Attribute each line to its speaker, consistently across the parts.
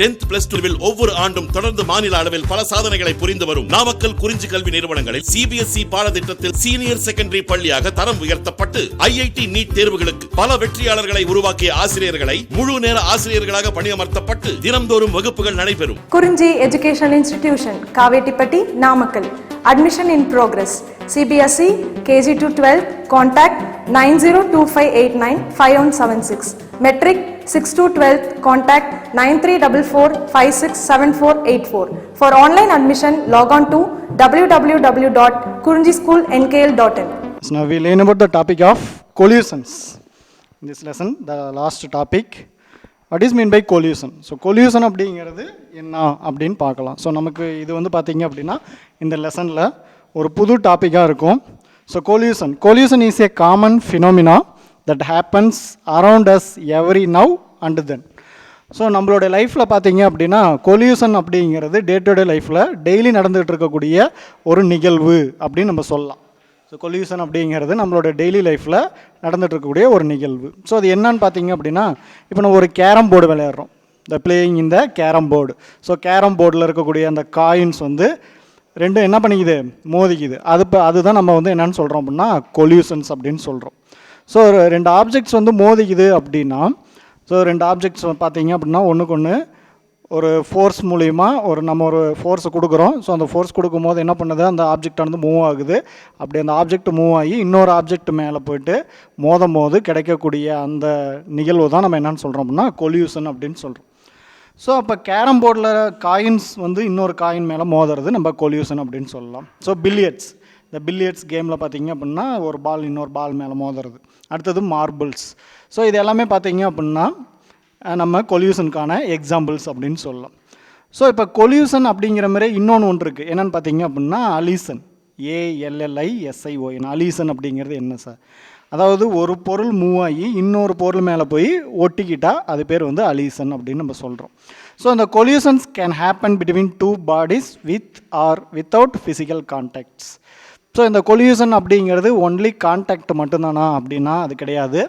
Speaker 1: 10th plus 2 ஒவ்வொரு ஆண்டும் தொடர்ந்து மாநில அளவில் பல சாதனைகளை புரிந்து வரும் நாமக்கல் குறிஞ்சி கல்வி நிறுவனங்களில் சிபிஎஸ்இ பாடத்திட்டத்தில் சீனியர் செகண்டரி பள்ளியாக தரம் உயர்த்தப்பட்டு ஐஐடி நீட் தேர்வுகளுக்கு பல வெற்றியாளர்களை உருவாக்கிய ஆசிரியர்களை முழு நேர ஆசிரியர்களாக பணியமர்த்தப்பட்டு தினம்தோறும் வகுப்புகள் நடைபெறும்.
Speaker 2: குறிஞ்சி educational institution, Kavettipatti, Namakkal. Admission in progress. CBSE KG to 12. Contact 9025895176. Metric 6 to 12. Contact 9344567484. For online admission, log on to www.kurinjischoolnkl.in.
Speaker 3: So now we learn about the topic of collusions. In this lesson, the last topic, what is mean by collusion? So collusion அப்படிங்கிறது என்ன அப்படின்னு பார்க்கலாம். So நமக்கு இது வந்து பார்த்தீங்க அப்படின்னா இந்த லெசனில் ஒரு புது டாப்பிக்காக இருக்கும். So collusion is a common phenomena that happens around us every now and then. So நம்மளோட லைஃப்பில் பார்த்தீங்க அப்படின்னா collusion அப்படிங்கிறது டே டு டே லைஃப்பில் டெய்லி நடந்துகிட்டு இருக்கக்கூடிய ஒரு நிகழ்வு அப்படின்னு நம்ம சொல்லலாம். ஸோ collusion அப்படிங்கிறது நம்மளோட டெய்லி லைஃப்பில் நடந்துகிட்டு இருக்கக்கூடிய ஒரு நிகழ்வு. ஸோ அது என்னன்னு பார்த்தீங்க அப்படின்னா, இப்போ நம்ம ஒரு கேரம் போர்டு விளையாடுறோம், த பிளேயிங் இந்த கேரம் போர்டு. ஸோ கேரம் போர்டில் இருக்கக்கூடிய அந்த காயின்ஸ் வந்து ரெண்டும் என்ன பண்ணிக்குது, மோதிக்குது. அதுதான் நம்ம வந்து என்னென்னு சொல்கிறோம் அப்படின்னா collusions அப்படின்னு சொல்கிறோம். ஸோ ரெண்டு ஆப்ஜெக்ட்ஸ் வந்து மோதிக்குது அப்படின்னா, ஸோ ரெண்டு ஆப்ஜெக்ட்ஸ் பார்த்தீங்க அப்படின்னா ஒன்றுக்கு ஒன்று ஒரு ஃபோர்ஸ் மூலிமா நம்ம ஒரு ஃபோர்ஸை கொடுக்குறோம். ஸோ அந்த ஃபோர்ஸ் கொடுக்கும்போது என்ன பண்ணுது, அந்த ஆப்ஜெக்ட் வந்து மூவ் ஆகுது. அப்படி அந்த ஆப்ஜெக்ட் மூவ் ஆகி இன்னொரு ஆப்ஜெக்ட் மேலே போய்ட்டு மோதும் கிடைக்கக்கூடிய அந்த நிகழ்வு தான் நம்ம என்னென்னு சொல்கிறோம் அப்படின்னா collusion அப்படின்னு சொல்கிறோம். ஸோ அப்போ கேரம் போர்டில் காயின்ஸ் வந்து இன்னொரு காயின் மேலே மோதுறது நம்ம collusion அப்படின்னு சொல்லலாம். ஸோ இந்த பில்லியட்ஸ் கேமில் பார்த்தீங்க அப்படின்னா ஒரு பால் இன்னொரு பால் மேலே மோதுறது. அடுத்தது மார்பிள்ஸ். ஸோ இது எல்லாமே பார்த்தீங்க அப்படின்னா நம்ம collusionக்கான எக்ஸாம்பிள்ஸ் அப்படின்னு சொல்லலாம். ஸோ இப்போ collusion அப்படிங்கிற மாதிரி இன்னொன்று இருக்குது. என்னென்னு பார்த்தீங்க அப்படின்னா அலிசன், ALLISION. அலிசன் அப்படிங்கிறது என்ன சார்? அதாவது ஒரு பொருள் மூவ் ஆகி இன்னொரு பொருள் மேலே போய் ஒட்டிக்கிட்டால் அது பேர் வந்து அலிசன் அப்படின்னு நம்ம சொல்கிறோம். ஸோ அந்த collusions can happen between two bodies with or without physical contacts. So இந்த collusion அப்படிங்கிறது ஒன்லி கான்டாக்ட் மட்டும்தானா அப்படின்னா அது கிடையாது.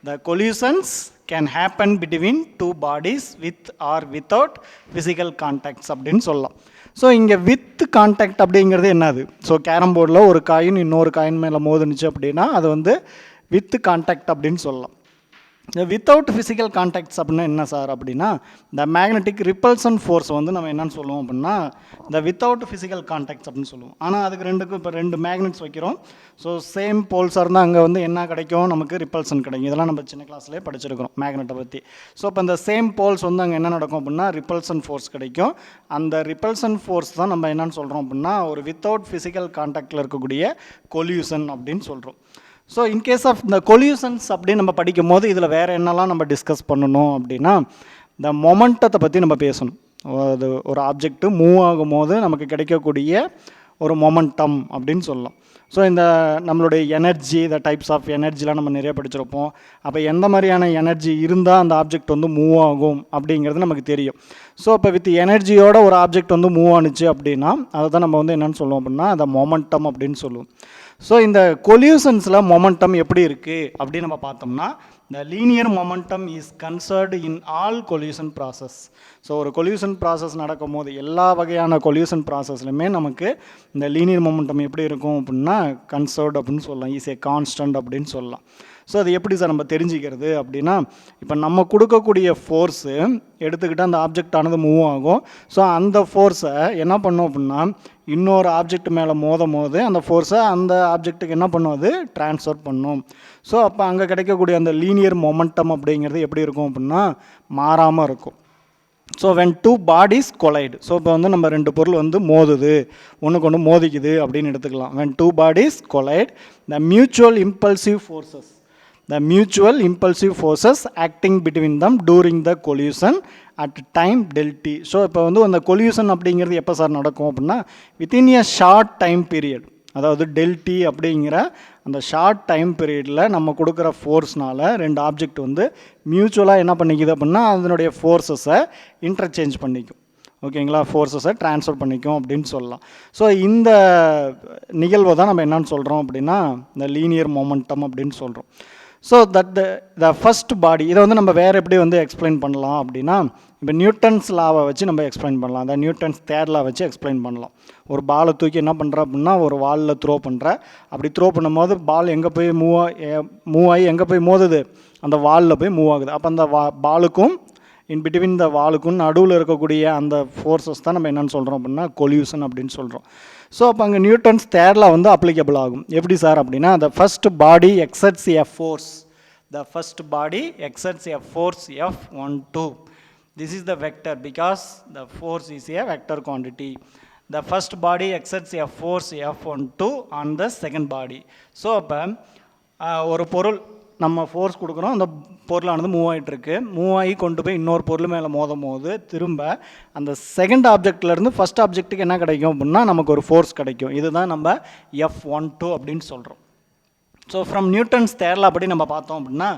Speaker 3: The collusions can happen between two bodies with or without physical contacts அப்படின்னு சொல்லலாம். ஸோ இங்கே வித் கான்டாக்ட் அப்படிங்கிறது என்னது? ஸோ கேரம் போர்டில் ஒரு காயின் இன்னொரு காயின் மேலே மோதுனுச்சு அப்படின்னா அது வந்து வித் கான்டாக்ட் அப்படின்னு சொல்லலாம். இந்த வித்தவுட் ஃபிசிக்கல் கான்டாக்ட்ஸ் அப்படின்னா என்ன சார் அப்படின்னா, இந்த மேக்னெட்டிக் ரிப்பல்சன் ஃபோர்ஸ் வந்து நம்ம என்னென்னு சொல்லுவோம் அப்படின்னா இந்த வித்தவுட் ஃபிசிக்கல் கான்டாக்ட்ஸ் அப்படின்னு சொல்லுவோம். ஆனால் அதுக்கு இப்போ ரெண்டு மேக்னெட்ஸ் வைக்கிறோம். ஸோ சேம் போல்ஸாக இருந்தால் அங்கே வந்து என்ன கிடைக்கும், நமக்கு ரிப்பல்சன் கிடைக்கும். இதெல்லாம் நம்ம சின்ன கிளாஸ்லேயே படிச்சிருக்கிறோம் மேக்னெட்டை பற்றி. ஸோ இப்போ இந்த சேம் போல்ஸ் வந்து அங்கே என்ன நடக்கும் அப்படின்னா ரிப்பல்சன் ஃபோர்ஸ் கிடைக்கும். அந்த ரிப்பல்சன் ஃபோர்ஸ் தான் நம்ம என்னென்னு சொல்கிறோம் அப்படின்னா ஒரு வித்தவுட் ஃபிசிக்கல் கான்டாக்டில் இருக்கக்கூடிய collusion அப்படின்னு சொல்கிறோம். ஸோ இன்கேஸ் ஆஃப் இந்த collusions அப்படின்னு நம்ம படிக்கும் போது இதில் வேறு என்னெல்லாம் நம்ம டிஸ்கஸ் பண்ணணும் அப்படின்னா இந்த மொமெண்டத்தை பற்றி நம்ம பேசணும். அது ஒரு ஆப்ஜெக்ட்டு மூவ் ஆகும் போது நமக்கு கிடைக்கக்கூடிய ஒரு மொமெண்டம் அப்படின்னு சொல்லலாம். ஸோ இந்த நம்மளுடைய எனர்ஜி, இந்த டைப்ஸ் ஆஃப் எனர்ஜிலாம் நம்ம நிறைய படிச்சிருப்போம். அப்போ எந்த மாதிரியான எனர்ஜி இருந்தால் அந்த ஆப்ஜெக்ட் வந்து மூவ் ஆகும் அப்படிங்கிறது நமக்கு தெரியும். ஸோ இப்போ வித் எனர்ஜியோட ஒரு ஆப்ஜெக்ட் வந்து மூவ் ஆணுச்சு அப்படின்னா அதை தான் நம்ம வந்து என்னென்னு சொல்லுவோம் அப்படின்னா அதை மொமெண்டம் அப்படின்னு சொல்லுவோம். ஸோ இந்த collusionsல மொமெண்டம் எப்படி இருக்குது அப்படின்னு நம்ம பார்த்தோம்னா the linear momentum is conserved in all collusion process. So ஒரு collusion process நடக்கும் போது எல்லா வகையான collusion processலையுமே நமக்கு இந்த linear momentum எப்படி இருக்கும் அப்படின்னா conserved அப்படின்னு சொல்லலாம், இஸ் ஏ கான்ஸ்டன்ட் அப்படின்னு சொல்லலாம். ஸோ அது எப்படி சார் நம்ம தெரிஞ்சுக்கிறது அப்படின்னா, இப்போ நம்ம கொடுக்கக்கூடிய ஃபோர்ஸு எடுத்துக்கிட்டால் அந்த ஆப்ஜெக்ட் ஆனது மூவ் ஆகும். ஸோ அந்த ஃபோர்ஸை என்ன பண்ணோம் அப்படின்னா இன்னொரு ஆப்ஜெக்ட் மேலே மோதும் போது அந்த ஃபோர்ஸை அந்த ஆப்ஜெக்ட்டுக்கு என்ன பண்ணும், அது ட்ரான்ஸ்ஃபர் பண்ணும். ஸோ அப்போ அங்கே கிடைக்கக்கூடிய அந்த லீனியர் மொமெண்டம் அப்படிங்கிறது எப்படி இருக்கும் அப்படின்னா மாறாமல் இருக்கும். So when two bodies collide, so இப்போ வந்து நம்ம ரெண்டு பொருள் வந்து மோதுது, ஒன்றுக்கு ஒன்று மோதிக்குது அப்படின்னு எடுத்துக்கலாம். when two bodies collide, the mutual impulsive forces acting between them during the collusion at time del t. So இப்போ வந்து அந்த collusion அப்படிங்கிறது எப்போ சார் நடக்கும் அப்படின்னா within a short time period, அதாவது del t அப்படிங்கிற அந்த ஷார்ட் டைம் பீரியடில் நம்ம கொடுக்குற ஃபோர்ஸ்னால் ரெண்டு ஆப்ஜெக்ட் வந்து மியூச்சுவலாக என்ன பண்ணிக்குது அப்படின்னா அதனுடைய ஃபோர்ஸஸை இன்டர்சேஞ்ச் பண்ணிக்கும். ஓகேங்களா, ஃபோர்ஸஸை ட்ரான்ஸ்ஃபர் பண்ணிக்கும் அப்படின்னு சொல்லலாம். ஸோ இந்த நிகழ்வை தான் நம்ம என்னென்னு சொல்கிறோம் அப்படின்னா இந்த லீனியர் மொமெண்டம் அப்படின்னு சொல்கிறோம். ஸோ தட் த ஃபஸ்ட் பாடி, இதை வந்து நம்ம வேறு எப்படி வந்து எக்ஸ்பிளைன் பண்ணலாம் அப்படின்னா இப்போ நியூட்டன்ஸ் லாவை வச்சு நம்ம எக்ஸ்பிளைன் பண்ணலாம். அந்த நியூட்டன்ஸ் தேர்ட் லா வச்சு எக்ஸ்பிளைன் பண்ணலாம். ஒரு பாலை தூக்கி என்ன பண்ணுற அப்படின்னா ஒரு வாலில் த்ரோ பண்ணுற, அப்படி த்ரோ பண்ணும்போது பால் எங்கே போய் மூவ் ஆகி எங்கே போய் மோதுது, அந்த வாலில் போய் மூவ் ஆகுது. அப்போ அந்த பாலுக்கும் இன் பிட்வீன் த வாலுக்கும் நடுவில் இருக்கக்கூடிய அந்த ஃபோர்ஸஸ் தான் நம்ம என்னென்னு சொல்கிறோம் அப்படின்னா கொல்யூஷன் அப்படின்னு சொல்கிறோம். ஸோ அப்போ அங்கே நியூட்டன்ஸ் தேர்ட் லா வந்து அப்ளிகபிள் ஆகும். எப்படி சார் அப்படின்னா, the first body exerts a force. The first body exerts a force F12. This is the vector because the force is a vector quantity. The first body exerts a force F12 on the second body. So அப்போ ஒரு பொருள் நம்ம force கொடுக்குறோம், அந்த பொருளானது move ஆகிட்டுருக்கு. Move ஆகி கொண்டு போய் இன்னொரு பொருள் மேலே மோதும் போது திரும்ப அந்த செகண்ட் ஆப்ஜெக்ட்லேருந்து ஃபஸ்ட் ஆப்ஜெக்ட்டுக்கு என்ன கிடைக்கும் அப்படின்னா நமக்கு ஒரு ஃபோர்ஸ் கிடைக்கும். இதுதான் நம்ம F12 அப்படின்னு சொல்கிறோம். So from Newton's third law படி நம்ம பார்த்தோம் அப்படின்னா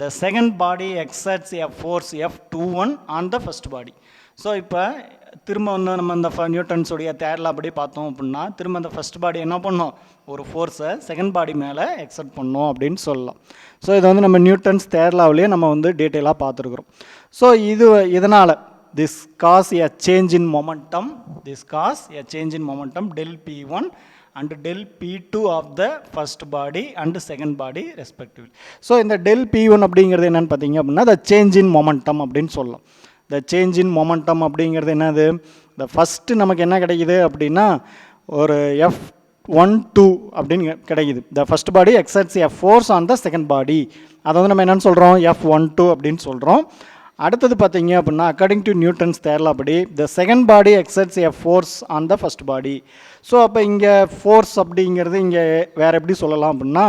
Speaker 3: the second body exerts a force F21 on the first body. So இப்போ திரும்ப வந்து நம்ம இந்த நியூட்டன்ஸுடைய தேர்ட் லா படி பார்த்தோம் அப்படின்னா திரும்ப அந்த ஃபஸ்ட் பாடி என்ன பண்ணோம், ஒரு ஃபோர்ஸை செகண்ட் பாடி மேலே எக்ஸர்ட் பண்ணோம் அப்படின்னு சொல்லலாம். ஸோ இதை வந்து நம்ம நியூட்டன்ஸ் தேர்ட் லாவிலேயே நம்ம வந்து டீட்டெயிலாக பார்த்துருக்குறோம். ஸோ இதனால் this cause a change in momentum, del P1 and del P2 of the first body and second body respectively. So இந்த del P1 அப்படிங்கிறது என்னென்னு பார்த்தீங்க அப்படின்னா the change in momentum அப்படின்னு சொல்லலாம். the change in momentum அப்படிங்கிறது என்னது, the first நமக்கு என்ன கிடைக்குது அப்படின்னா ஒரு F12 அப்படின்னு கிடைக்குது. the first body exerts a force on the second body. அதை வந்து நம்ம என்னென்னு சொல்கிறோம், F12 அப்படின்னு சொல்கிறோம். அடுத்தது பார்த்தீங்க அப்படின்னா according to Newton's third law படி the second body exerts a force on the first body. So அப்போ இங்கே ஃபோர்ஸ் அப்படிங்கிறது இங்கே வேறு எப்படி சொல்லலாம் அப்படின்னா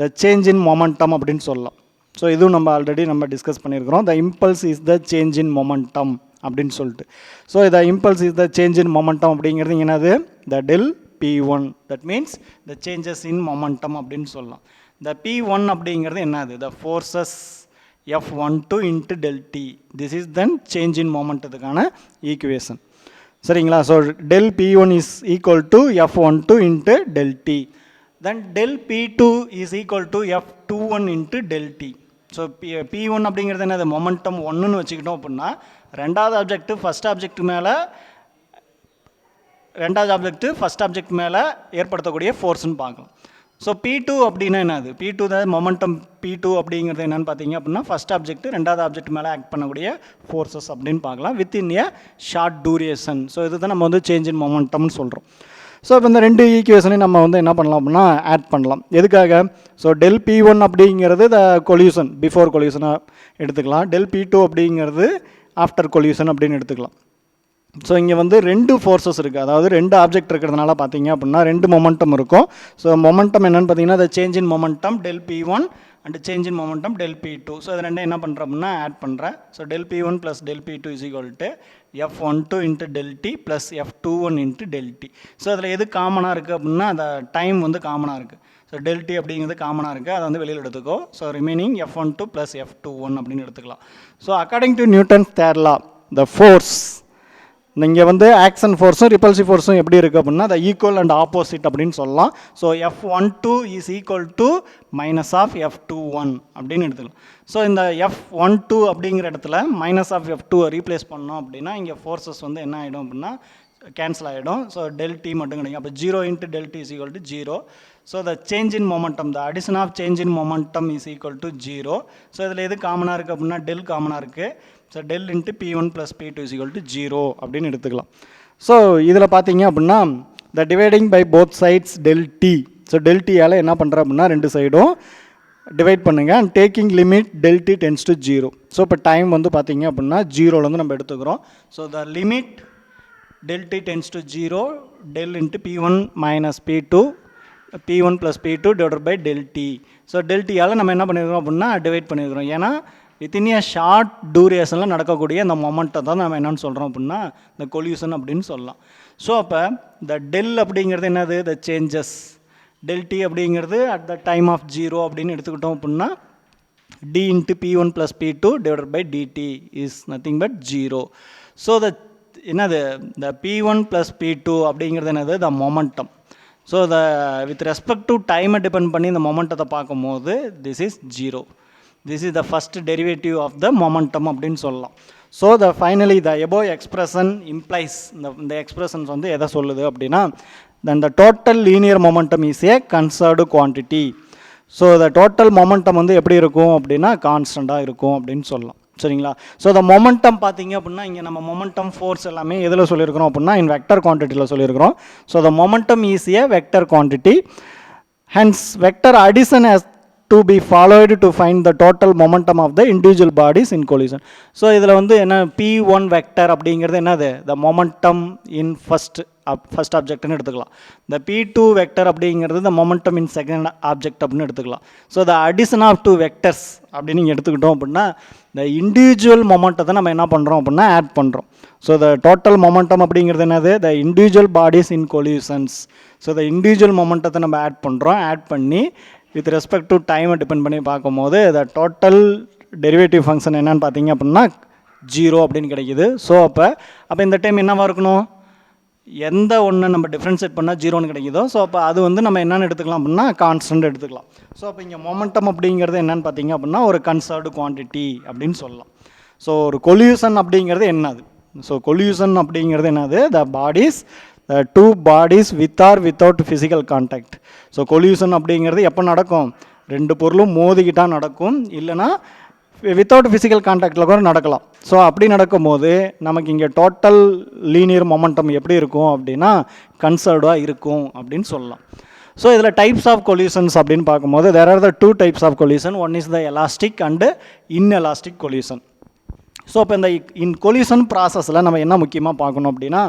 Speaker 3: the change in momentum அப்படின்னு சொல்லலாம். ஸோ இதுவும் நம்ம ஆல்ரெடி நம்ம டிஸ்கஸ் பண்ணியிருக்கிறோம். the impulse is the change in momentum அப்படின்னு சொல்லிட்டு. So the impulse is the change in momentum அப்படிங்கிறது என்னது, the del P1, that means the changes in momentum அப்படின்னு சொல்லலாம். the P1 அப்படிங்கிறது என்னது, the forces F12 into del T. This is then change in momentumத்துக்கான equation. சரிங்களா. So del P1 is equal to F12 into del T. Then del P2 is equal to F21 into del T. So P1 அப்படிங்கிறது என்னது, momentum 1ன்னு வச்சுக்கிட்டோம் அப்படின்னா ரெண்டாவது object first object மேலே ஏற்படுத்தக்கூடிய ஃபோர்ஸ்ன்னு பார்க்கலாம். ஸோ P2 அப்படின்னா என்னது, P2 தான் மொமெண்டம். P2 அப்படிங்கிறது என்னென்னு பார்த்தீங்க அப்படின்னா ஃபஸ்ட் ஆப்ஜெக்ட் ரெண்டாவது ஆப்ஜெக்ட் மேலே ஆக்ட் பண்ணக்கூடிய ஃபோர்ஸஸ் அப்படின்னு பார்க்கலாம் within a short duration. So இதுதான் நம்ம வந்து சேஞ்ச் இன் மொமெண்டம்னு சொல்கிறோம். ஸோ இப்போ இந்த ரெண்டு ஈக்குவேஷனையும் நம்ம வந்து என்ன பண்ணலாம் அப்படின்னா ஆட் பண்ணலாம். எதுக்காக, ஸோ del P1 அப்படிங்கிறது த கொல்யூஷன், பிஃபோர் கொல்யூஷனாக எடுத்துக்கலாம். del P2 அப்படிங்கிறது ஆஃப்டர் கொல்யூஷன் அப்படின்னு எடுத்துக்கலாம். ஸோ இங்கே வந்து ரெண்டு ஃபோர்ஸஸ் இருக்குது, அதாவது ரெண்டு ஆப்ஜெக்ட் இருக்கிறதுனால பார்த்தீங்க அப்படின்னா ரெண்டு மொமெண்டம் இருக்கும். ஸோ மொமெண்டம் என்னென்னு பார்த்தீங்கன்னா the change in momentum del P1 and change in momentum del P2. So இது ரெண்டும் என்ன பண்ணுறோம் அப்படின்னா ஆட் பண்ணுறேன். So del P1 plus del P2 is equal to F12 into del T plus F21 into del T. So அதில் எது காமனாக இருக்குது அப்படின்னா அந்த டைம் வந்து காமனாக இருக்குது. ஸோ del T அப்படிங்கிறது காமனாக இருக்குது, அதை வந்து வெளியில் எடுத்துக்கோ. So remaining F12 plus F21 அப்படின்னு எடுத்துக்கலாம். So according to Newton's third law the force, இங்கே வந்து ஆக்ஷன் ஃபோர்ஸும் ரிப்பல்சிவ் ஃபோர்ஸும் எப்படி இருக்குது அப்படின்னா the equal and opposite அப்படின்னு சொல்லலாம். So F12 is equal to minus of F21 அப்படின்னு எடுத்துக்கலாம். ஸோ இந்த F12 அப்படிங்கிற இடத்துல மைனஸ் ஆஃப் F2 ரீப்ளேஸ் பண்ணோம் அப்படின்னா இங்கே ஃபோர்ஸஸ் வந்து என்ன ஆகிடும் அப்படின்னா கேன்சல் ஆகிடும். ஸோ del T மட்டும் கிடைக்கும். அப்போ 0 into del T is equal to 0. So the change in momentum, the addition of change in momentum is equal to 0. So இதில் எது காமனாக இருக்குது அப்படின்னா del காமனாக இருக்குது. So del into P1 plus P2 is equal to 0 அப்படின்னு எடுத்துக்கலாம். So இதில் பார்த்தீங்க அப்படின்னா the dividing by both sides del T. So del T-யால் என்ன பண்ணுற அப்படின்னா ரெண்டு சைடும் டிவைட் பண்ணுங்கள் and taking limit del T tends to 0. So இப்போ டைம் வந்து பார்த்தீங்க அப்படின்னா 0லேருந்து நம்ம எடுத்துக்கிறோம். So the limit del T tends to 0 del into P1 minus P2 P1 plus P2 divided by del T. So del T-யால் நம்ம என்ன பண்ணியிருக்கிறோம் அப்படின்னா டிவைட் பண்ணியிருக்கிறோம். ஏன்னா வித்தின் ஏ ஷார்ட் டூரேஷனில் நடக்கக்கூடிய அந்த மொமெண்ட்டை தான் நம்ம என்னென்னு சொல்கிறோம் அப்படின்னா இந்த கொல்யூஷன் அப்படின்னு சொல்லலாம். ஸோ அப்போ இந்த del அப்படிங்கிறது என்னது, the changes. del T அப்படிங்கிறது அட் த டைம் ஆஃப் 0 அப்படின்னு எடுத்துக்கிட்டோம் அப்படின்னா d into P1 plus P2 divided by dt is nothing but 0. So என்னது the P1 plus P2 அப்படிங்கிறது என்னது, the momentum. So with respect to டைமை டிபெண்ட் பண்ணி இந்த மொமெண்டத்தை பார்க்கும்போது this is 0. This is the first derivative of the momentum அப்படின்னு சொல்லலாம். So finally the above expression implies இந்த எக்ஸ்பிரஷன்ஸ் வந்து எதை சொல்லுது அப்படின்னா then the total linear momentum is a conserved quantity. So the total momentum வந்து எப்படி இருக்கும் அப்படின்னா கான்ஸ்டண்ட்டாக இருக்கும் அப்படின்னு சொல்லலாம். சரிங்களா? ஸோ the momentum பார்த்தீங்க அப்படின்னா இங்கே நம்ம momentum force எல்லாமே எதில் சொல்லியிருக்கிறோம் அப்படின்னா in vector quantityயில் சொல்லியிருக்கிறோம். So the momentum is a vector quantity. Hence vector addition has to be followed to find the total momentum of the individual bodies in collision. So இதில் வந்து என்ன P1 vector அப்படிங்கிறது என்னது the momentum in first ஆப்ஜெக்ட்னு எடுத்துக்கலாம். the P2 vector அப்படிங்கிறது the momentum in second object அப்படின்னு எடுத்துக்கலாம். So the addition of two vectors அப்படின்னு நீங்கள் எடுத்துக்கிட்டோம் அப்படின்னா the individual momentum நம்ம என்ன பண்ணுறோம் அப்படின்னா ஆட் பண்ணுறோம். ஸோ the total momentum அப்படிங்கிறது என்னது the individual bodies in collisions. So the individual momentum நம்ம ஆட் பண்ணுறோம். ஆட் பண்ணி வித் ரெஸ்பெக்ட் டு டைமை டிபெண்ட் பண்ணி பார்க்கும்போது த டோட்டல் டெரிவேட்டிவ் ஃபங்க்ஷன் என்னன்னு பார்த்தீங்க அப்படின்னா 0 அப்படின்னு கிடைக்குது. ஸோ அப்போ இந்த டைம் என்னவாக இருக்கணும், எந்த ஒன்று நம்ம டிஃப்ரென்ஷியேட் பண்ணால் 0ன்னு கிடைக்குதோ ஸோ அப்போ அது வந்து நம்ம என்னென்னு எடுத்துக்கலாம் அப்படின்னா கான்ஸ்டன்ட் எடுத்துக்கலாம். ஸோ அப்போ இங்கே மொமெண்டம் அப்படிங்கிறது என்னென்னு பார்த்தீங்க அப்படின்னா ஒரு கன்சர்வ்டு குவான்டிட்டி அப்படின்னு சொல்லலாம். ஸோ ஒரு கொல்யூஷன் அப்படிங்கிறது என்னது, ஸோ கொல்யூஷன் அப்படிங்கிறது என்னது the bodies the two bodies with or without physical contact. So collision அப்படிங்கிறது எப்போ நடக்கும், ரெண்டு பொருளும் மோதிக்கிட்டால் நடக்கும், இல்லைனா வித்தவுட் ஃபிசிக்கல் கான்டாக்டில் கூட நடக்கலாம். ஸோ அப்படி நடக்கும்போது நமக்கு இங்கே டோட்டல் லீனியர் மொமெண்டம் எப்படி இருக்கும் அப்படின்னா கன்சர்வ்டாக இருக்கும் அப்படின்னு சொல்லலாம். ஸோ இதில் டைப்ஸ் ஆஃப் கொல்யூஷன்ஸ் அப்படின்னு பார்க்கும்போது there are the two types of collision. one is the elastic and inelastic collision. So இப்போ இந்த கொல்யூஷன் ப்ராசஸில் நம்ம என்ன முக்கியமாக பார்க்கணும் அப்படின்னா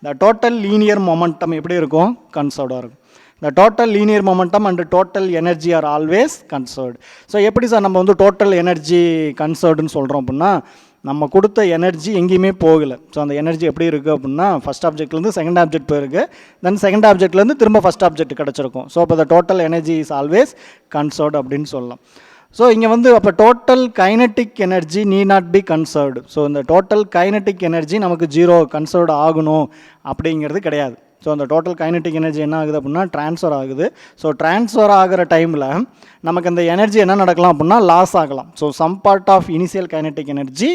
Speaker 3: the total linear momentum எப்படி இருக்கும், கன்சர்வ்டாக இருக்கும். the total linear momentum and total energy are always conserved. So எப்படி சார் நம்ம வந்து டோட்டல் எனர்ஜி கன்சர்வ்டுன்னு சொல்கிறோம் அப்படின்னா நம்ம கொடுத்த எனர்ஜி எங்கேயுமே போகலை. ஸோ அந்த எனர்ஜி எப்படி இருக்குது அப்படின்னா ஃபஸ்ட் ஆப்ஜெக்ட்லேருந்து செகண்ட் ஆப்ஜெக்ட் போயிருக்கு, தென் செகண்ட் ஆப்ஜெக்ட்லேருந்து திரும்ப ஃபஸ்ட் ஆப்ஜெக்ட் கிடச்சிருக்கும். ஸோ அப்போ the total energy is always conserved அப்படின்னு சொல்லலாம். ஸோ இங்கே வந்து அப்போ total kinetic energy need not be conserved. So இந்த டோட்டல் கைனட்டிக் எனர்ஜி நமக்கு 0 கன்சர்வ்டு ஆகணும் அப்படிங்கிறது கிடையாது. ஸோ அந்த டோட்டல் கைனட்டிக் எனர்ஜி என்ன ஆகுது அப்படின்னா ட்ரான்ஸ்ஃபர் ஆகுது. ஸோ ட்ரான்ஸ்ஃபர் ஆகிற டைமில் நமக்கு அந்த எனர்ஜி என்ன நடக்கலாம் அப்படின்னா லாஸ் ஆகலாம். So some part of initial kinetic energy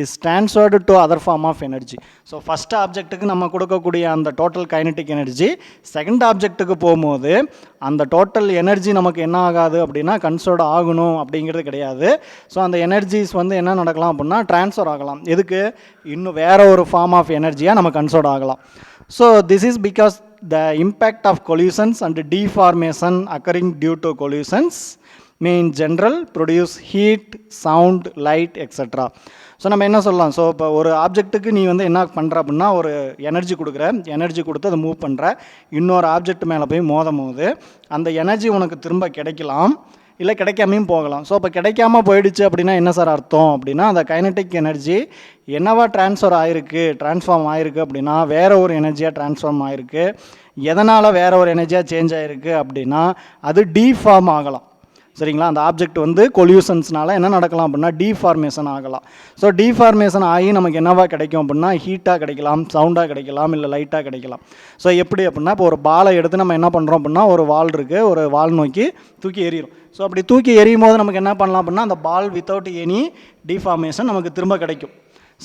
Speaker 3: is transferred to other form of energy. So first ஆப்ஜெக்ட்டுக்கு நம்ம கொடுக்கக்கூடிய அந்த டோட்டல் கைனட்டிக் எனர்ஜி செகண்ட் ஆப்ஜெக்ட்டுக்கு போகும்போது அந்த டோட்டல் எனர்ஜி நமக்கு என்ன ஆகாது அப்படின்னா கன்சர்வ்டு ஆகணும் அப்படிங்கிறது கிடையாது. ஸோ அந்த எனர்ஜிஸ் வந்து என்ன நடக்கலாம் அப்படின்னா ட்ரான்ஸ்ஃபர் ஆகலாம். எதுக்கு, இன்னும் வேறு ஒரு ஃபார்ம் ஆஃப் எனர்ஜியாக நம்ம கன்சர்வ்டு ஆகலாம். So this is because the impact of collisions and deformation occurring due to collisions may in general produce heat, sound, light, etc. So நம்ம என்ன சொல்லலாம், ஸோ இப்போ ஒரு ஆப்ஜெக்ட்டுக்கு நீ வந்து என்ன பண்ணுற அப்படின்னா ஒரு எனர்ஜி கொடுக்குற, எனர்ஜி கொடுத்து அதை மூவ் பண்ணுற, இன்னொரு ஆப்ஜெக்ட் மேலே போய் மோதும் போது அந்த எனர்ஜி உனக்கு திரும்ப கிடைக்கலாம், இல்லை கிடைக்காமையும் போகலாம். ஸோ அப்போ கிடைக்காம போயிடுச்சு அப்படின்னா என்ன சார் அர்த்தம் அப்படின்னா அந்த கைனட்டிக் எனர்ஜி என்னவா ட்ரான்ஸ்ஃபார்ம் ஆகிருக்கு அப்படின்னா வேறு ஒரு எனர்ஜியாக ட்ரான்ஸ்ஃபார்ம் ஆகிருக்கு. எதனால் வேறு ஒரு எனர்ஜியாக சேஞ்ச் ஆகிருக்கு அப்படின்னா அது டிஃபார்ம் ஆகலாம். சரிங்களா? அந்த ஆப்ஜெக்ட் வந்து கொல்யூஷன்ஸ்னால என்ன நடக்கலாம் அப்படின்னா டிஃபார்மேஷன் ஆகலாம். ஸோ டிஃபார்மேஷன் ஆகி நமக்கு என்னவா கிடைக்கும் அப்படின்னா ஹீட்டாக கிடைக்கலாம், சவுண்டாக கிடைக்கலாம், இல்லை லைட்டாக கிடைக்கலாம். ஸோ எப்படி அப்படின்னா இப்போ ஒரு பாலை எடுத்து நம்ம என்ன பண்ணுறோம் அப்படின்னா ஒரு வால் இருக்குது, ஒரு வால் நோக்கி தூக்கி எறிகிறோம். ஸோ அப்படி தூக்கி எறியும் போது நமக்கு என்ன பண்ணலாம் அப்படின்னா அந்த பால் வித்தவுட் எனி டிஃபார்மேஷன் நமக்கு திரும்ப கிடைக்கும்.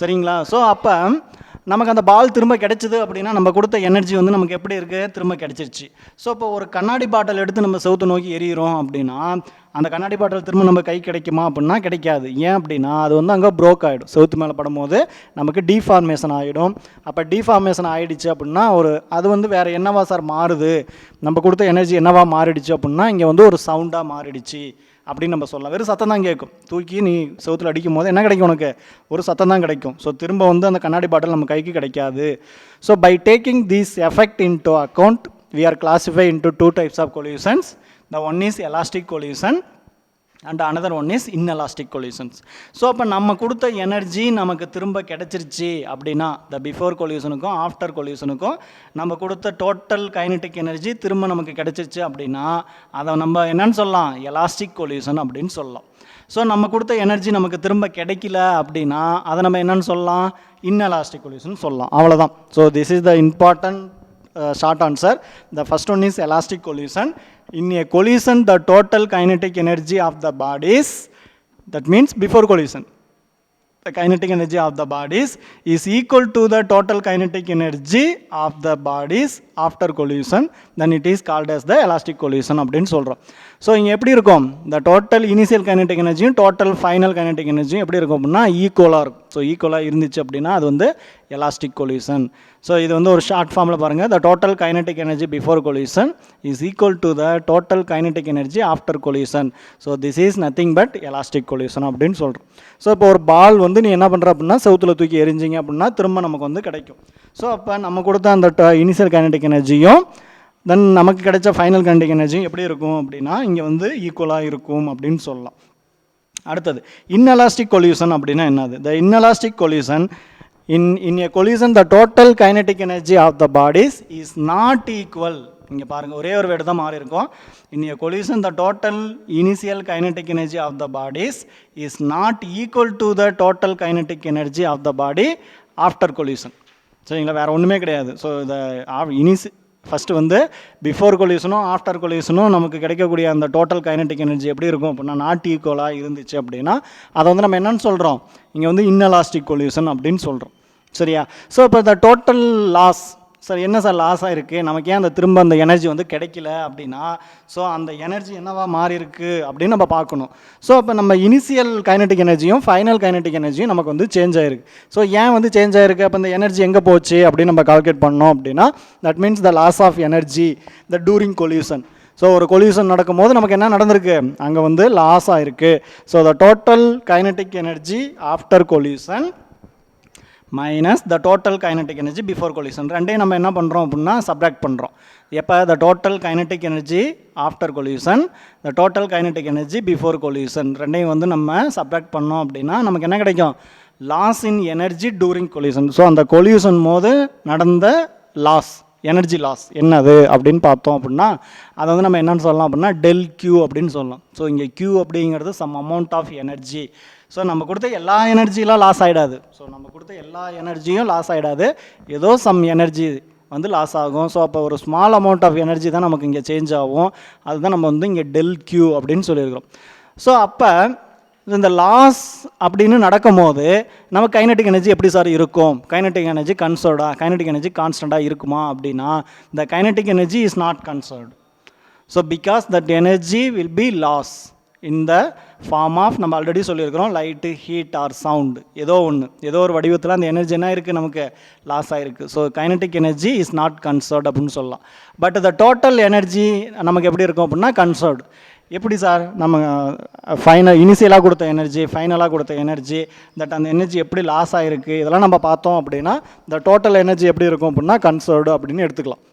Speaker 3: சரிங்களா? ஸோ அப்போ நமக்கு அந்த பால் திரும்ப கிடைச்சிது அப்படின்னா நம்ம கொடுத்த எனர்ஜி வந்து நமக்கு எப்படி இருக்குது, திரும்ப கிடைச்சிருச்சு. ஸோ இப்போ ஒரு கண்ணாடி பாட்டில் எடுத்து நம்ம செவுத்து நோக்கி எறிகிறோம் அப்படின்னா அந்த கண்ணாடி பாட்டில் திரும்ப நம்ம கை கிடைக்குமா அப்படின்னா கிடைக்காது. ஏன் அப்படின்னா அது வந்து அங்கே ப்ரோக் ஆகிடும், செவுத்து மேலே படும்போது நமக்கு டிஃபார்மேஷன் ஆகிடும். அப்போ டிஃபார்மேஷன் ஆகிடுச்சு அப்படின்னா அது வந்து வேறு என்னவா சார் மாறுது, நம்ம கொடுத்த எனர்ஜி என்னவா மாறிடுச்சு அப்படின்னா இங்கே வந்து ஒரு சவுண்டாக மாறிடுச்சு அப்படின்னு நம்ம சொல்லலாம். வெறும் சத்தம் தான் கேட்கும், தூக்கி நீ செவுத்தில் அடிக்கும் போது என்ன கிடைக்கும், உனக்கு ஒரு சத்தம் தான் கிடைக்கும். ஸோ திரும்ப வந்து அந்த கண்ணாடி பாட்டில் நம்ம கைக்கு கிடைக்காது. So by taking these effect into account we are classified into two types of collisions. The one is elastic collision and another one is inelastic collisions. So அப்போ நம்ம கொடுத்த எனர்ஜி நமக்கு திரும்ப கிடச்சிருச்சு அப்படின்னா த பிஃபோர் கொல்யூஷனுக்கும் ஆஃப்டர் கொல்யூஷனுக்கும் நம்ம கொடுத்த டோட்டல் கைனட்டிக் எனர்ஜி திரும்ப நமக்கு கிடச்சிருச்சு அப்படின்னா அதை நம்ம என்னன்னு சொல்லலாம், எலாஸ்டிக் கொல்யூஷன் அப்படின்னு சொல்லலாம். ஸோ நம்ம கொடுத்த எனர்ஜி நமக்கு திரும்ப கிடைக்கல அப்படின்னா அதை நம்ம என்னன்னு சொல்லலாம், இன்எலாஸ்டிக் கொல்யூஷன் சொல்லலாம். அவ்வளோதான். So this is the important short answer. The first one is elastic collision. In a collision, the total kinetic energy of the bodies, that means before collision, the kinetic energy of the bodies is equal to the total kinetic energy of the bodies after collision, then it is called as the elastic collision அப்படின்னு சொல்கிறோம். So இங்கே எப்படி இருக்கும், இந்த total initial kinetic எனர்ஜியும் total final kinetic எனர்ஜியும் எப்படி இருக்கும் அப்படின்னா ஈக்குவலாக இருக்கும். ஸோ ஈக்குவலாக இருந்துச்சு அப்படின்னா அது வந்து எலாஸ்டிக் கொலியூஷன். ஸோ இது வந்து ஒரு ஷார்ட் ஃபார்மில் பாருங்கள், the total kinetic energy before collision is equal to the total kinetic energy after collision. So this is nothing but elastic collision அப்படின்னு சொல்கிறோம். ஸோ இப்போ ஒரு பால் வந்து நீ என்ன பண்ணுற அப்படின்னா செவுத்தில் தூக்கி எரிஞ்சிங்க அப்படின்னா திரும்ப நமக்கு வந்து கிடைக்கும். ஸோ அப்போ நம்ம கொடுத்த அந்த இனிஷியல் கைனடிக் எனர்ஜியும் தென் நமக்கு கிடைச்ச ஃபைனல் கைனடிக் எனர்ஜியும் எப்படி இருக்கும் அப்படின்னா இங்கே வந்து ஈக்குவலாக இருக்கும் அப்படின்னு சொல்லலாம். அடுத்தது இன்எலாஸ்டிக் கொலியூஷன் அப்படின்னா என்னது? The inelastic collision in a collision the total kinetic energy of the bodies is not equal. இங்கே பாருங்கள், ஒரே ஒரு வேர்டு தான் மாறி இருக்கும். In a collision the total initial kinetic energy of the bodies is not equal to the total kinetic energy of the body after collision. சரிங்களா, வேறு ஒன்றுமே கிடையாது. ஸோ இந்த ஃபஸ்ட்டு வந்து பிஃபோர் கொலியூஷனும் ஆஃப்டர் கொலியூஷனும் நமக்கு கிடைக்கக்கூடிய அந்த டோட்டல் கைனடிக் எனர்ஜி எப்படி இருக்கும் அப்படின்னா நாட் ஈக்குவலாக இருந்துச்சு அப்படின்னா அதை வந்து நம்ம என்னென்னு சொல்கிறோம், இங்கே வந்து இன்எலாஸ்டிக் கொலியூஷன் அப்படின்னு சொல்கிறோம். சரியா? ஸோ இப்போ இந்த டோட்டல் லாஸ், சார் என்ன சார் லாஸ் ஆகிருக்கு, நமக்கு ஏன் அந்த திரும்ப அந்த எனர்ஜி வந்து கிடைக்கல அப்படின்னா, ஸோ அந்த எனர்ஜி என்னவா மாறி இருக்கு அப்படின்னு நம்ம பார்க்கணும். ஸோ அப்போ நம்ம இனிஷியல் கைனடிக் எனர்ஜியும் ஃபைனல் கைனடிக் எனர்ஜியும் நமக்கு வந்து சேஞ்ச் ஆகிருக்கு. ஸோ ஏன் வந்து சேஞ்ச் ஆகிருக்கு, அப்போ இந்த எனர்ஜி எங்கே போச்சு அப்படின்னு நம்ம கால்குலேட் பண்ணோம் அப்படின்னா that means the loss of energy the during collision. So ஒரு கொலியூஷன் நடக்கும்போது நமக்கு என்ன நடந்திருக்கு, அங்கே வந்து லாஸ் ஆகிருக்கு. So the total kinetic energy after collision minus the total kinetic energy before collision, ரெண்டையும் நம்ம என்ன பண்ணுறோம் அப்படின்னா சப்ராக்ட் பண்ணுறோம். எப்போ the total kinetic energy after collision the total kinetic energy before collision ரெண்டையும் வந்து நம்ம சப்ராக்ட் பண்ணோம் அப்படின்னா நமக்கு என்ன கிடைக்கும், loss in energy during collision. So அந்த கொலியூஷன் போது நடந்த லாஸ், எனர்ஜி லாஸ் என்னது அப்படின்னு பார்த்தோம் அப்படின்னா அதை வந்து நம்ம என்னென்னு சொல்லலாம் அப்படின்னா டெல் கியூ அப்படின்னு சொல்லலாம். ஸோ இங்கே கியூ அப்படிங்கிறது some amount of energy. So நம்ம கொடுத்த எல்லா எனர்ஜிலாம் லாஸ் ஆகிடாது. ஸோ நம்ம கொடுத்த எல்லா எனர்ஜியும் லாஸ் ஆகிடாது, ஏதோ சம் எனர்ஜி வந்து லாஸ் ஆகும். ஸோ அப்போ ஒரு ஸ்மால் அமௌண்ட் ஆஃப் எனர்ஜி தான் நமக்கு இங்கே சேஞ்ச் ஆகும். அதுதான் நம்ம வந்து இங்கே டெல் கியூ அப்படின்னு சொல்லியிருக்கிறோம். ஸோ அப்போ இந்த லாஸ் அப்படின்னு நடக்கும் போது நம்ம கைனடிக் எனர்ஜி எப்படி சார் இருக்கும், கைனடிக் எனர்ஜி கன்சர்வ்டாக, கைனடிக் எனர்ஜி கான்ஸ்டண்ட்டாக இருக்குமா அப்படின்னா the kinetic energy is not conserved. So because that energy will be lost in the form of, நம்ம ஆல்ரெடி சொல்லியிருக்கிறோம், லைட், ஹீட் ஆர் சவுண்ட், ஏதோ ஒன்று, ஏதோ ஒரு வடிவத்தில் அந்த எனர்ஜி என்ன இருக்குது நமக்கு லாஸ் ஆகிருக்கு. So kinetic energy is not conserved அப்படின்னு சொல்லலாம். பட் த டோட்டல் எனர்ஜி நமக்கு எப்படி இருக்கும் அப்படின்னா கன்சர்வ்டு. எப்படி சார், நம்ம இனிஷியலாக கொடுத்த எனர்ஜி ஃபைனலாக கொடுத்த எனர்ஜி தட் அந்த எனர்ஜி எப்படி லாஸ் ஆகிருக்கு இதெல்லாம் நம்ம பார்த்தோம் அப்படின்னா இந்த டோட்டல் எனர்ஜி எப்படி இருக்கும் அப்படின்னா கன்சர்வ்டு அப்படின்னு எடுத்துக்கலாம்.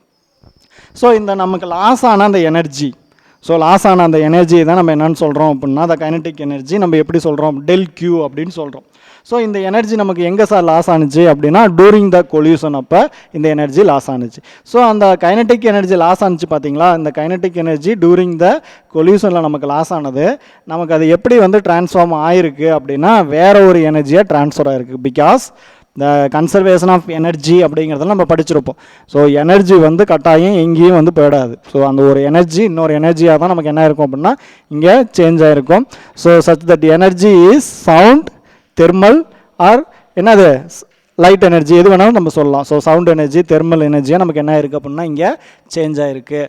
Speaker 3: ஸோ இந்த நமக்கு லாஸ் ஆன அந்த எனர்ஜி, ஸோ லாஸ் ஆன அந்த எனர்ஜி தான் நம்ம என்னென்னு சொல்கிறோம் அப்படின்னா த கைனடிக் எனர்ஜி நம்ம எப்படி சொல்கிறோம், டெல் கியூ அப்படின்னு சொல்கிறோம். ஸோ இந்த எனர்ஜி நமக்கு எங்கே சார் லாஸ் ஆனிச்சு அப்படின்னா டூரிங் த கொலியூஷன் அப்போ இந்த எனர்ஜி லாஸ் ஆனிச்சு. ஸோ அந்த கைனடிக் எனர்ஜி லாஸ் ஆனிச்சு பார்த்தீங்களா, இந்த கைனடிக் எனர்ஜி டூரிங் த கொலியூஷனில் நமக்கு லாஸ் ஆனது நமக்கு அது எப்படி வந்து ட்ரான்ஸ்ஃபார்ம் ஆகிருக்கு அப்படின்னா வேறு ஒரு எனர்ஜியாக ட்ரான்ஸ்ஃபர் ஆகிருக்கு. Because the conservation of energy அப்படிங்கிறதெல்லாம் நம்ம படிச்சிருப்போம். ஸோ எனர்ஜி வந்து கட்டாயம் எங்கேயும் வந்து போயிடாது. ஸோ அந்த ஒரு எனர்ஜி இன்னொரு எனர்ஜியாக தான் நமக்கு என்ன இருக்கும் அப்படின்னா இங்கே சேஞ்ச் ஆகிருக்கும். So such that energy is sound, thermal or என்னது லைட் எனர்ஜி, எது வேணாலும் நம்ம சொல்லலாம். ஸோ சவுண்ட் எனர்ஜி, தெர்மல் எனர்ஜியாக நமக்கு என்ன இருக்குது அப்படின்னா இங்கே சேஞ்ச் ஆகிருக்கு.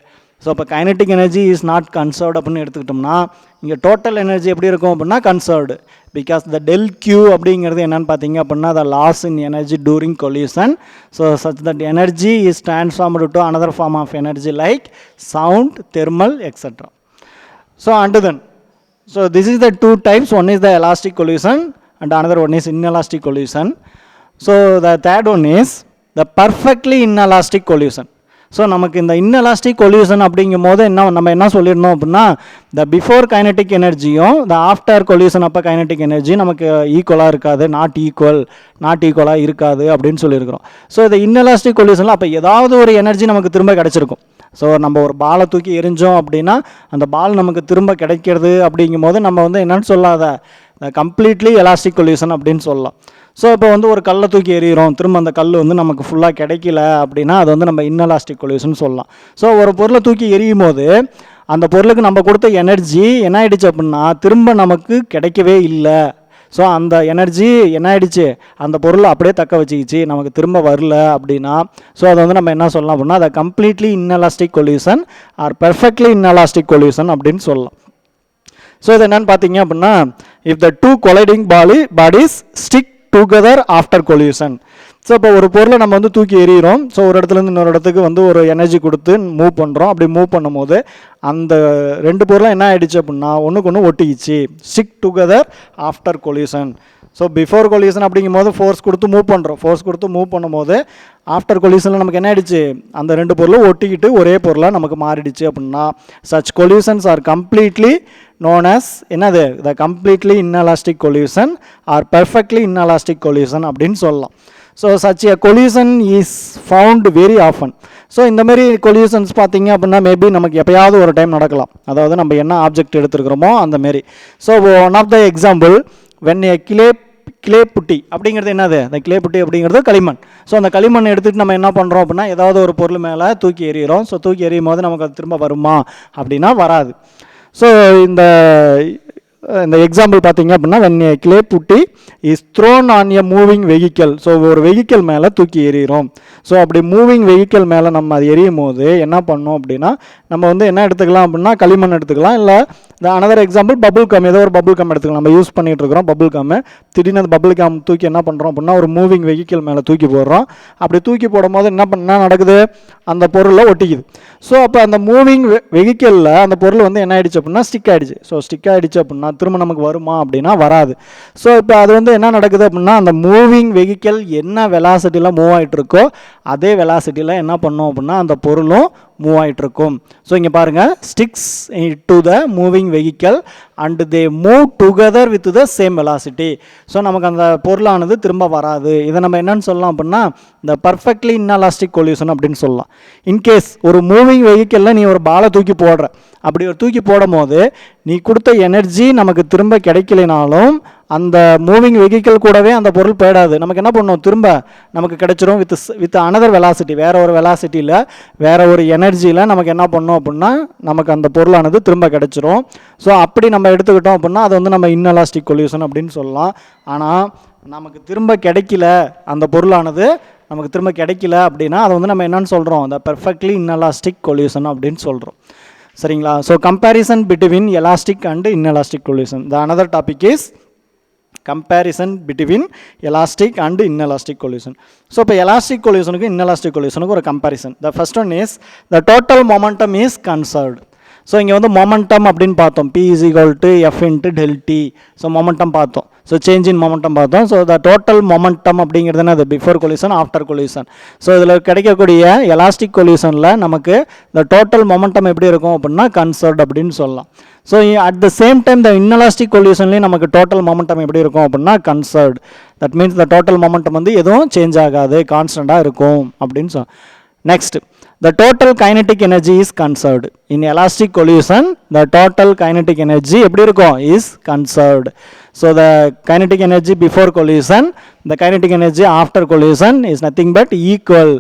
Speaker 3: ஸோ இப்போ kinetic energy is not conserved அப்படின்னு எடுத்துக்கிட்டோம்னா இங்கே டோட்டல் எனர்ஜி எப்படி இருக்கும் அப்படின்னா conserved. Because the del Q அப்படிங்கிறது என்னென்னு பார்த்தீங்க அப்படின்னா the loss in energy during collision. So such that energy is transformed to another form of energy like sound, thermal etcetera. So and then so this is the two types. One is the elastic collision and another one is inelastic collision. So the third one is the perfectly inelastic collision. So நமக்கு இந்த inelastic கொலியூஷன் அப்படிங்கும் போது நம்ம என்ன சொல்லியிருந்தோம் அப்படின்னா த before kinetic எனர்ஜியும் த after கொலியூஷன் அப்போ கைனடிக் எனர்ஜி நமக்கு ஈக்குவலாக இருக்காது, நாட் ஈக்குவலாக இருக்காது அப்படின்னு சொல்லியிருக்கிறோம். ஸோ இந்த இன்எலாஸ்டிக் கொலியூஷனில் அப்போ ஏதாவது ஒரு எனர்ஜி நமக்கு திரும்ப கிடச்சிருக்கும். ஸோ நம்ம ஒரு பாலை தூக்கி எரிஞ்சோம் அப்படின்னா அந்த பால் நமக்கு திரும்ப கிடைக்கிறது அப்படிங்கும் போது நம்ம வந்து என்னென்னு சொல்லாத கம்ப்ளீட்லி எலாஸ்டிக் கொலியூஷன் அப்படின்னு சொல்லலாம். ஸோ இப்போ வந்து ஒரு கல்லை தூக்கி எறிகிறோம், திரும்ப அந்த கல் வந்து நமக்கு ஃபுல்லாக கிடைக்கல அப்படின்னா அது வந்து நம்ம இன்எலாஸ்டிக் கொலியூஷன் சொல்லலாம். ஸோ ஒரு பொருளை தூக்கி எறியும் போது அந்த பொருளுக்கு நம்ம கொடுத்த எனர்ஜி என்ன ஆகிடுச்சு அப்படின்னா திரும்ப நமக்கு கிடைக்கவே இல்லை. ஸோ அந்த எனர்ஜி என்ன ஆயிடுச்சு, அந்த பொருள் அப்படியே தக்க வச்சுக்கிச்சு, நமக்கு திரும்ப வரல அப்படின்னா, ஸோ அதை வந்து நம்ம என்ன சொல்லலாம் அப்படின்னா அதை completely inelastic collision or perfectly inelastic collision அப்படின்னு சொல்லலாம். ஸோ இது என்னன்னு பார்த்தீங்க அப்படின்னா, if the two colliding bodies stick together after collision. So இப்போ ஒரு பொருளை நம்ம வந்து தூக்கி எறிகிறோம். ஸோ ஒரு இடத்துலேருந்து இன்னொரு இடத்துக்கு வந்து ஒரு எனர்ஜி கொடுத்து மூவ் பண்ணுறோம். அப்படி மூவ் பண்ணும்போது அந்த ரெண்டு பொருளும் என்ன ஆகிடுச்சு அப்படின்னா ஒன்றுக்கு ஒன்று ஒட்டிக்கிச்சு. Stick together after collision. So before collision அப்படிங்கும் போது ஃபோர்ஸ் கொடுத்து மூவ் பண்ணுறோம். ஃபோர்ஸ் கொடுத்து மூவ் பண்ணும்போது ஆஃப்டர் கொல்யூஷனில் நமக்கு என்ன ஆயிடுச்சு, அந்த ரெண்டு பொருளும் ஒட்டிக்கிட்டு ஒரே பொருளாக நமக்கு மாறிடுச்சு அப்படின்னா such collisions are completely known as என்னது, the completely inelastic collision or perfectly inelastic collision அப்படின்னு சொல்லலாம். So such a collision is found very often. So இந்த மாதிரி கொல்யூஷன்ஸ் பார்த்தீங்க அப்படின்னா மேபி நமக்கு எப்போயாவது ஒரு டைம் நடக்கலாம். அதாவது நம்ம என்ன ஆப்ஜெக்ட் எடுத்துருக்கிறோமோ அந்த மாரி. So one of the example when a clay putty அப்படிங்கிறது என்னது, அந்த கிளே புட்டி அப்படிங்கிறது களிமண். ஸோ அந்த களிமண் எடுத்துகிட்டு நம்ம என்ன பண்ணுறோம் அப்படின்னா ஏதாவது ஒரு பொருள் மேலே தூக்கி எறிகிறோம். ஸோ தூக்கி எறியும் போது நமக்கு அது திரும்ப வருமா அப்படின்னா வராது. ஸோ இந்த எக்ஸாம்பிள் பார்த்தீங்க அப்படின்னா when a clay putty is thrown on a moving vehicle. So ஒரு வெஹிக்கிள் மேலே தூக்கி எறிகிறோம். ஸோ அப்படி மூவிங் வெஹிக்கிள் மேலே நம்ம அது எரியும் போது என்ன பண்ணோம் அப்படின்னா நம்ம வந்து என்ன எடுத்துக்கலாம் அப்படின்னா களிமண் எடுத்துக்கலாம். இல்லை அனதர் எக்ஸாம்பிள் பபுள் கம், ஏதோ ஒரு பபுள் கம் எடுத்துக்கலாம். நம்ம யூஸ் பண்ணிகிட்டு இருக்கிறோம் பபுள் கம். திடீர்னு அந்த பபுள் கம் தூக்கி என்ன பண்ணுறோம் அப்படின்னா ஒரு மூவிங் வெஹிக்கிள் மேலே தூக்கி போடுறோம். அப்படி தூக்கி போடும்போது என்ன நடக்குது, அந்த பொருளில் ஒட்டிக்குது. ஸோ அப்போ அந்த மூவிங் வெஹிக்கிளில் அந்த பொருள் வந்து என்ன ஆயிடுச்சு அப்படின்னா ஸ்டிக் ஆகிடுச்சு. ஸோ ஸ்டிக் ஆகிடுச்சு அப்படின்னா திரும்ப நமக்கு வருமா அப்படின்னா வராது. ஸோ இப்போ அது வந்து என்ன நடக்குது அப்படின்னா அந்த மூவிங் வெஹிக்கிள் என்ன வெலாசிட்டியில் மூவ் ஆகிட்டு இருக்கோ அதே வெலாசிட்டியில் என்ன பண்ணோம் அப்படின்னா அந்த பொருளும் மூவ் ஆகிட்டு இருக்கும். ஸோ இங்கே பாருங்கள், sticks to the moving vehicle and they move together with the same velocity. So நமக்கு அந்த பொருளானது திரும்ப வராது. இதை நம்ம என்னன்னு சொல்லலாம் அப்படின்னா இந்த பர்ஃபெக்ட்லி இன்எலாஸ்டிக் கொல்யூஷன் அப்படின்னு சொல்லலாம். இன்கேஸ் ஒரு மூவிங் வெஹிக்கிளில் நீ ஒரு பாலை தூக்கி போடுற, அப்படி ஒரு தூக்கி போடும் போது நீ கொடுத்த எனர்ஜி நமக்கு திரும்ப கிடைக்கலைனாலும் அந்த மூவிங் வெஹிக்கிள் கூடவே அந்த பொருள் போயிடாது. நமக்கு என்ன பண்ணும், திரும்ப நமக்கு கிடைச்சிரும் வித் அனதர் வெலாசிட்டி, வேற ஒரு வெலாசிட்டியில் வேற ஒரு எனர்ஜியில் நமக்கு என்ன பண்ணோம் அப்படின்னா நமக்கு அந்த பொருளானது திரும்ப கிடைச்சிரும். ஸோ அப்படி நம்ம எடுத்துக்கிட்டோம் அப்படின்னா அது வந்து நம்ம இன்எலாஸ்டிக் கொல்யூஷன் அப்படின்னு சொல்லலாம். ஆனால் நமக்கு திரும்ப கிடைக்கல, அந்த பொருளானது நமக்கு திரும்ப கிடைக்கல அப்படின்னா அதை வந்து நம்ம என்னன்னு சொல்கிறோம், அந்த பெர்ஃபெக்ட்லி இன்எலாஸ்டிக் கொல்யூஷன் அப்படின்னு சொல்கிறோம். சரிங்களா? So comparison between elastic and inelastic coalition. The another topic is comparison between elastic and inelastic collision. So இப்போ elastic collision க்கு inelastic collision க்கு ஒரு comparison. The first one is the total momentum is conserved. So இங்கே வந்து momentum அப்படின்னு பார்த்தோம், P is equal to F into del T. So momentum பார்த்தோம். So change in momentum பார்த்தோம். ஸோ த டோட்டல் மொமெண்டம் அப்படிங்கிறது என்ன, அது before coalition after collision. So இதில் கிடைக்கக்கூடிய எலாஸ்டிக் கொல்யூஷனில் நமக்கு இந்த டோட்டல் மொமெண்டம் எப்படி இருக்கும் அப்படின்னா கன்சர்வ்ட் அப்படின்னு சொல்லலாம். So at the same time the இன்எலாஸ்டிக் கொல்யூஷன்லேயும் நமக்கு டோட்டல் மொமெண்டம் எப்படி இருக்கும் அப்படின்னா conserved. That means the total momentum வந்து எதுவும் சேஞ்ச் ஆகாது, கான்ஸ்டண்ட்டாக இருக்கும் அப்படின்னு சொல். Next, the total kinetic energy is conserved. In elastic collision, the total kinetic energy எப்படி இருக்கும் is conserved. So the kinetic energy before collision, the kinetic energy after collision is nothing but equal.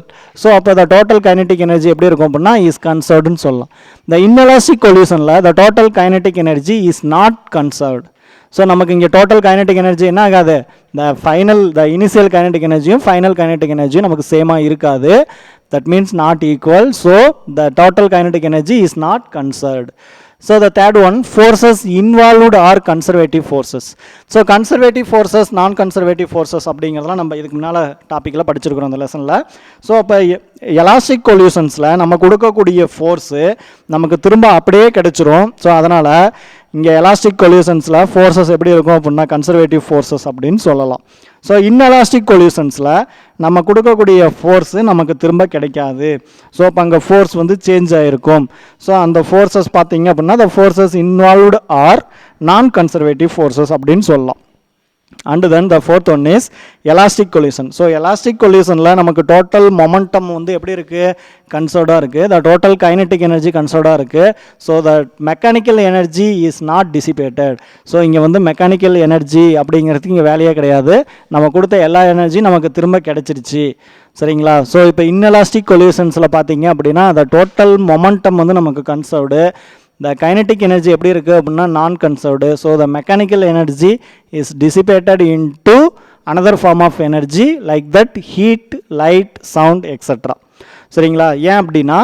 Speaker 3: So அப்போ the total kinetic energy எப்படி இருக்கும் அப்படின்னா is conserved ன்னு சொல்லலாம். The inelastic collisionல the total kinetic energy is not conserved. So நமக்கு இங்கே total kinetic energy என்ன ஆகாது, த இனிஷியல் கைனடிக் எனர்ஜியும் ஃபைனல் கைனடிக் எனர்ஜியும் நமக்கு சேமாக இருக்காது. That means not equal. So the total kinetic energy is not conserved. So the third one, forces involved are conservative forces. So conservative forces, non conservative forces அப்படிங்கிறதெல்லாம் நம்ம இதுக்கு முன்னால் டாப்பிக்கில் படிச்சிருக்கிறோம் அந்த லெசனில். ஸோ அப்போ எலாஸ்டிக் கொல்யூஷன்ஸில் நம்ம கொடுக்கக்கூடிய ஃபோர்ஸு நமக்கு திரும்ப அப்படியே கிடைச்சிரும். ஸோ அதனால் இங்கே எலாஸ்டிக் கொல்யூஷன்ஸில் ஃபோர்ஸஸ் எப்படி இருக்கும் அப்படின்னா கன்சர்வேட்டிவ் ஃபோர்ஸஸ் அப்படின்னு சொல்லலாம். ஸோ இன்எலாஸ்டிக் கொல்யூஷன்ஸில் நம்ம கொடுக்கக்கூடிய ஃபோர்ஸு நமக்கு திரும்ப கிடைக்காது. ஸோ அப்போ அங்கே ஃபோர்ஸ் வந்து சேஞ்ச் ஆகிருக்கும். ஸோ அந்த ஃபோர்ஸஸ் பார்த்தீங்க அப்படின்னா the forces involved are non conservative forces அப்படின்னு சொல்லலாம். And then the fourth one is elastic collision. So elastic collisionல நமக்கு total momentum வந்து எப்படி இருக்கு, கன்சர்வ்டாக இருக்கு. The total kinetic energy கன்சர்வ்டாக இருக்கு. So the mechanical energy is not dissipated. So இங்கே வந்து மெக்கானிக்கல் எனர்ஜி அப்படிங்கிறதுக்கு இங்கே வேலையே கிடையாது. நம்ம கொடுத்த எல்லா எனர்ஜி நமக்கு திரும்ப கிடைச்சிருச்சு. சரிங்களா? ஸோ இப்போ இன்எலாஸ்டிக் கொல்யூஷன்ஸில் பார்த்தீங்க அப்படின்னா the total momentum வந்து நமக்கு கன்சர்வ்டு. the kinetic energy எப்படி இருக்குது அப்படின்னா நான் conserved. So the mechanical energy is dissipated into another form of energy like that heat, light, sound etc. சரிங்களா? ஏன் அப்படின்னா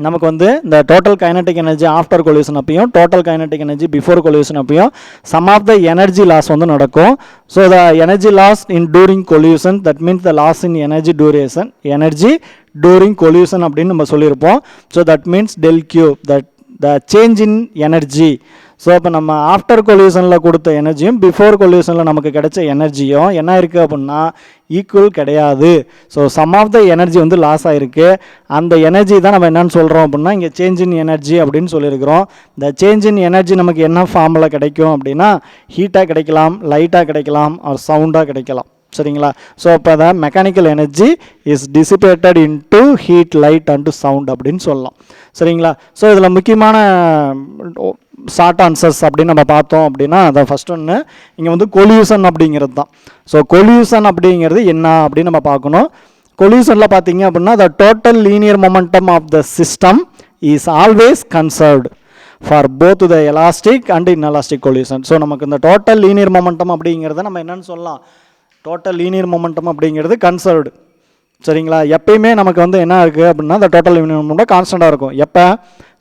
Speaker 3: நமக்கு வந்து இந்த total kinetic energy after collision அப்பையும் total kinetic energy before collision அப்பையும் some of the energy loss வந்து நடக்கும். So the energy loss in during collision, that means the loss in energy duration, energy during collision அப்படின்னு நம்ம சொல்லியிருப்போம். So that means del Q, that the change in energy. So இப்போ நம்ம after கொல்யூஷனில் கொடுத்த எனர்ஜியும் before கொல்யூஷனில் நமக்கு கிடைச்ச எனர்ஜியும் என்ன இருக்குது அப்படின்னா ஈக்குவல் கிடையாது. So some of the energy வந்து லாஸ் ஆகிருக்கு. அந்த எனர்ஜி தான் நம்ம என்னென்னு சொல்கிறோம் அப்படின்னா இங்கே சேஞ்ச் இன் எனர்ஜி அப்படின்னு சொல்லியிருக்கிறோம். இந்த சேஞ்ச் இன் எனர்ஜி நமக்கு என்ன ஃபார்மில் கிடைக்கும் அப்படின்னா ஹீட்டாக கிடைக்கலாம், லைட்டாக கிடைக்கலாம், ஒரு சவுண்டாக கிடைக்கலாம். சரிங்களா? ஸோ அப்போ தான் mechanical energy is dissipated into heat, light and sound அப்படின்னு சொல்லலாம். சரிங்களா? ஸோ இதில் முக்கியமான ஷார்ட் ஆன்சர்ஸ் அப்படின்னு நம்ம பார்த்தோம் அப்படின்னா அதான் ஃபஸ்ட் ஒன்று இங்கே வந்து கொல்யூஷன் அப்படிங்கிறது தான். ஸோ கொல்யூஷன் அப்படிங்கிறது என்ன அப்படின்னு நம்ம பார்க்கணும். கொல்யூஷனில் பார்த்தீங்க அப்படின்னா the total linear momentum of the system is always conserved for both the elastic and inelastic collision. So நமக்கு இந்த டோட்டல் லீனியர் மொமெண்டம் அப்படிங்கிறத நம்ம என்னென்னு சொல்லலாம், டோட்டல் லீனியர் மொமெண்டம் அப்படிங்கிறது கன்சர்வ்டு. சரிங்களா? எப்பயுமே நமக்கு வந்து என்ன இருக்குது அப்படின்னா இந்த டோட்டல் லீனியர் மொமெண்டம் கான்ஸ்டண்ட்டாக இருக்கும். எப்போ?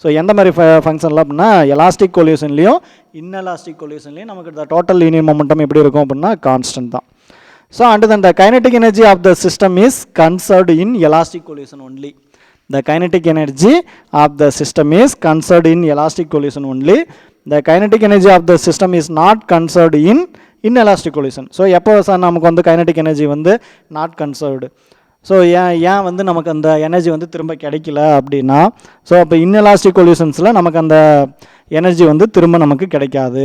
Speaker 3: ஸோ எந்த மாதிரி ஃபங்க்ஷனில் அப்படின்னா எலாஸ்டிக் கொல்யூஷன்லேயும் இன்எலாஸ்டிக் கொல்யூஷன்லேயும் நமக்கு இந்த டோட்டல் லீனியர் மொமெண்டம் எப்படி இருக்கும் அப்படின்னா கான்ஸ்டன்ட் தான். So and then the kinetic energy of the system is conserved in elastic collision only. The kinetic energy of the system is conserved in elastic collision only. The kinetic energy of the system is not conserved in inelastic collision. So எப்போ sir நமக்கு வந்து kinetic energy வந்து not conserved? So ஏன் வந்து நமக்கு அந்த energy வந்து திரும்ப கிடைக்கல அப்படின்னா, ஸோ அப்போ இன்எலாஸ்டிக் கொல்யூஷன்ஸில் நமக்கு அந்த எனர்ஜி வந்து திரும்ப நமக்கு கிடைக்காது.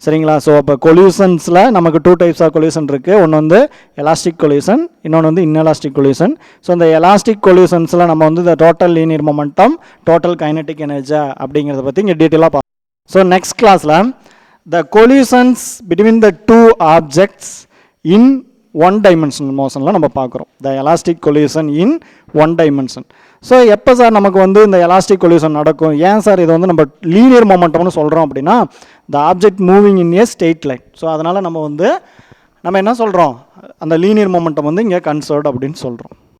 Speaker 3: சரிங்களா? ஸோ அப்போ கொல்யூஷன்ஸில் நமக்கு 2 டைப்ஸ் ஆஃப் கொல்யூஷன் இருக்குது. ஒன்று வந்து எலாஸ்டிக் கொல்யூஷன், இன்னொன்று வந்து இன்எலாஸ்டிக் கொல்யூஷன். ஸோ இந்த எலாஸ்டிக் கொல்யூஷன்ஸில் நம்ம வந்து இந்த total linear momentum, total kinetic energy அப்படிங்கிறத பற்றி இங்கே டீட்டெயிலாக பார்ப்போம். ஸோ நெக்ஸ்ட் கிளாஸில் the collisions between the 2 objects in 1 dimensional மோஷனில் நம்ம பார்க்குறோம். The elastic collision in 1 dimension. So எப்போ சார் நமக்கு வந்து இந்த எலாஸ்டிக் கொல்யூஷன் நடக்கும்? ஏன் சார் இதை வந்து நம்ம லீனியர் மொமெண்டம்னு சொல்கிறோம் அப்படின்னா the object moving in A straight line. So அதனால் நம்ம என்ன சொல்கிறோம், அந்த லீனியர் மொமெண்டம் வந்து இங்கே கன்சர்வ்டு அப்படின்னு சொல்கிறோம்.